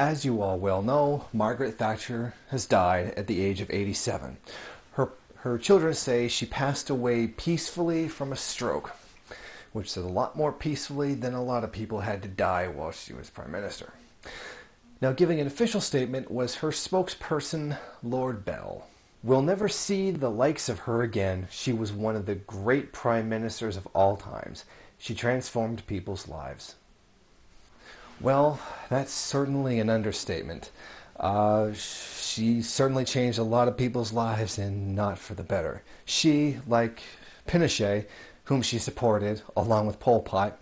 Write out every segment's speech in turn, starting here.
As you all well know, Margaret Thatcher has died at the age of 87. Her children say she passed away peacefully from a stroke, which is a lot more peacefully than a lot of people had to die while she was Prime Minister. Now, giving an official statement was her spokesperson, Lord Bell. We'll never see the likes of her again. She was one of the great Prime Ministers of all times. She transformed people's lives. Well, that's certainly an understatement. She certainly changed a lot of people's lives, and not for the better. She, like Pinochet, whom she supported, along with Pol Pot,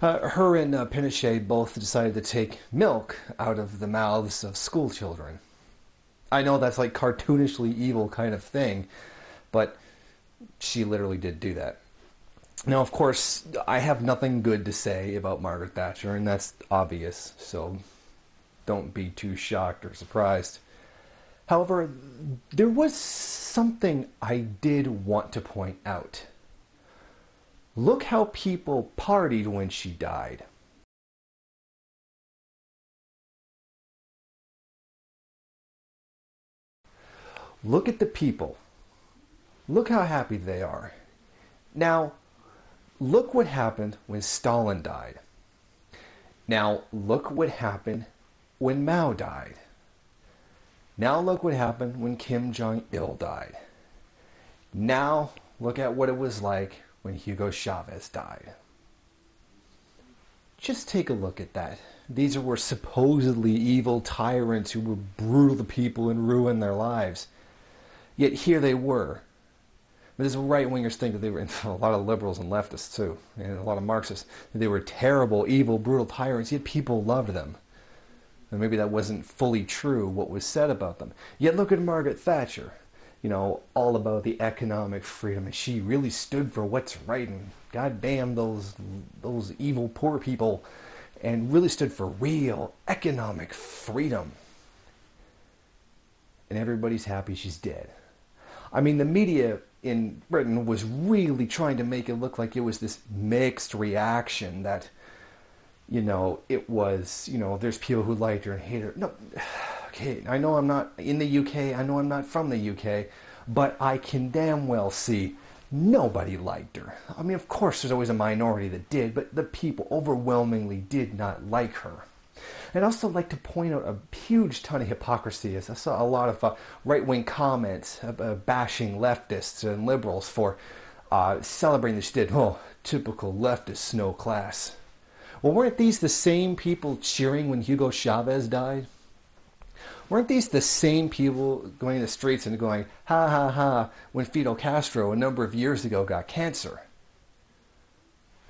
her and Pinochet both decided to take milk out of the mouths of school children. I know that's like cartoonishly evil kind of thing, but she literally did do that. Now, of course, I have nothing good to say about Margaret Thatcher, and that's obvious, so don't be too shocked or surprised. However, there was something I did want to point out. Look how people partied when she died. Look at the people. Look how happy they are. Now, look what happened when Stalin died. Now, look what happened when Mao died. Now look what happened when Kim Jong-il died. Now look at what it was like when Hugo Chavez died. Just take a look at that. These were supposedly evil tyrants who were brutal to people and ruined their lives. Yet here they were. But this right-wingers think that they were, and a lot of liberals and leftists too, and a lot of Marxists, that they were terrible, evil, brutal tyrants, yet people loved them. And maybe that wasn't fully true, what was said about them. Yet look at Margaret Thatcher, all about the economic freedom, and she really stood for what's right, and goddamn those evil poor people, and really stood for real economic freedom. And everybody's happy she's dead. I mean, the media in Britain was really trying to make it look like it was this mixed reaction that, it was, there's people who liked her and hated her. No, okay, I know I'm not in the UK, I know I'm not from the UK, but I can damn well see nobody liked her. I mean, of course there's always a minority that did, but the people overwhelmingly did not like her. And I'd also like to point out a huge ton of hypocrisy. As I saw a lot of right-wing comments bashing leftists and liberals for celebrating this did. Oh, typical leftist, no class. Well, weren't these the same people cheering when Hugo Chavez died? Weren't these the same people going in the streets and going, ha ha ha, when Fidel Castro a number of years ago got cancer?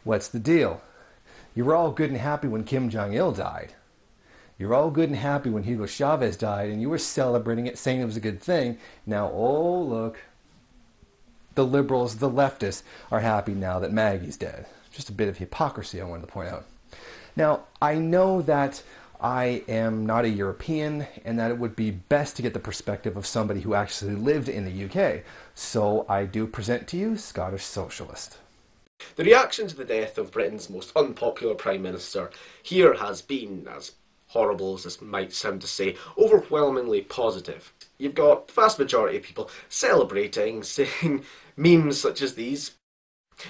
What's the deal? You were all good and happy when Kim Jong-il died. You were all good and happy when Hugo Chavez died, and you were celebrating it, saying it was a good thing. Now, oh, look, the liberals, the leftists, are happy now that Maggie's dead. Just a bit of hypocrisy I wanted to point out. Now, I know that I am not a European, and that it would be best to get the perspective of somebody who actually lived in the UK. So I do present to you Scottish Socialist. The reaction to the death of Britain's most unpopular Prime Minister here has been, as horrible as this might sound to say, overwhelmingly positive. You've got the vast majority of people celebrating, saying memes such as these.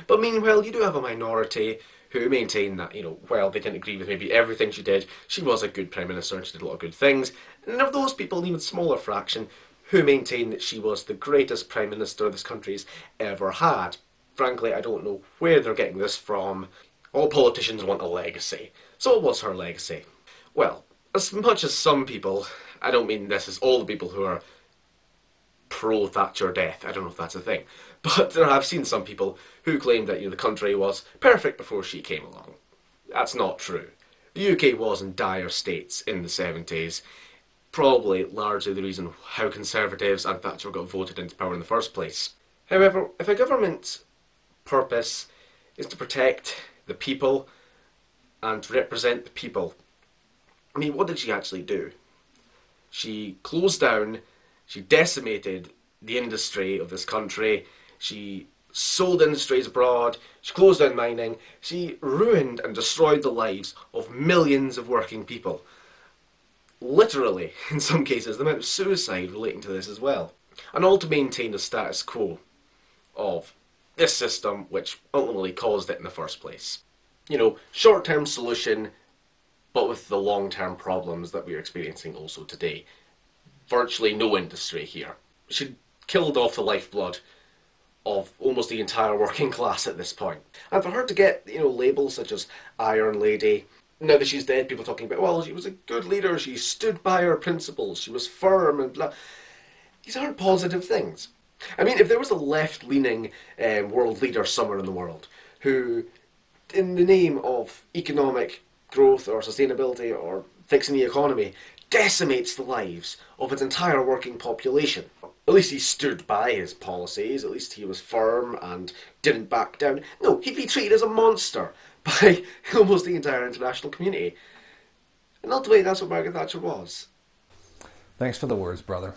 But meanwhile, you do have a minority who maintain that, while they didn't agree with maybe everything she did, she was a good Prime Minister and she did a lot of good things. And of those people, an even smaller fraction who maintain that she was the greatest Prime Minister this country's ever had. Frankly, I don't know where they're getting this from. All politicians want a legacy. So what was her legacy? Well, as much as some people, I don't mean this as all the people who are pro-Thatcher death, I don't know if that's a thing, but I've seen some people who claim that the country was perfect before she came along. That's not true. The UK was in dire states in the 70s, probably largely the reason how Conservatives and Thatcher got voted into power in the first place. However, if a government's purpose is to protect the people and to represent the people, I mean, what did she actually do? She closed down, she decimated the industry of this country, she sold industries abroad, she closed down mining, she ruined and destroyed the lives of millions of working people. literally, in some cases, the amount of suicide relating to this as well. And all to maintain the status quo of this system which ultimately caused it in the first place. You know, short-term solution, but with the long-term problems that we're experiencing also today. Virtually no industry here. She killed off the lifeblood of almost the entire working class at this point. And for her to get, labels such as Iron Lady, now that she's dead, people talking about, well, she was a good leader, she stood by her principles, she was firm and blah. These aren't positive things. I mean, if there was a left-leaning world leader somewhere in the world who, in the name of economic growth or sustainability or fixing the economy, decimates the lives of its entire working population, at least he stood by his policies, at least he was firm and didn't back down. No, he'd be treated as a monster by almost the entire international community. And ultimately, that's what Margaret Thatcher was. Thanks for the words, brother.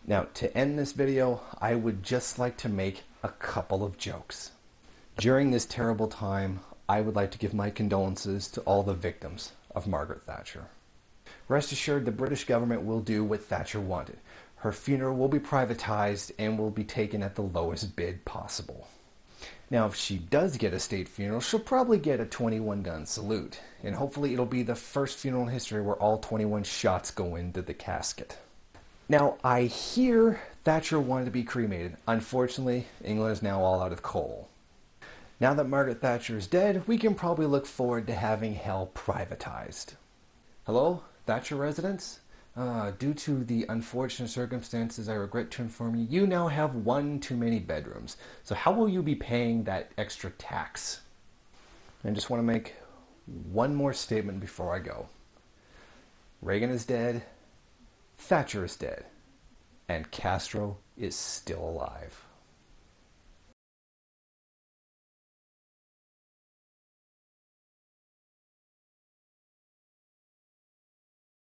Now, to end this video, I would just like to make a couple of jokes. During this terrible time, I would like to give my condolences to all the victims of Margaret Thatcher. Rest assured, the British government will do what Thatcher wanted. Her funeral will be privatized and will be taken at the lowest bid possible. Now, if she does get a state funeral, she'll probably get a 21-gun salute. And hopefully it'll be the first funeral in history where all 21 shots go into the casket. Now, I hear Thatcher wanted to be cremated. Unfortunately, England is now all out of coal. Now that Margaret Thatcher is dead, we can probably look forward to having hell privatized. Hello, Thatcher residents? Due to the unfortunate circumstances, I regret to inform you, you now have one too many bedrooms. So how will you be paying that extra tax? I just want to make one more statement before I go. Reagan is dead, Thatcher is dead, and Castro is still alive.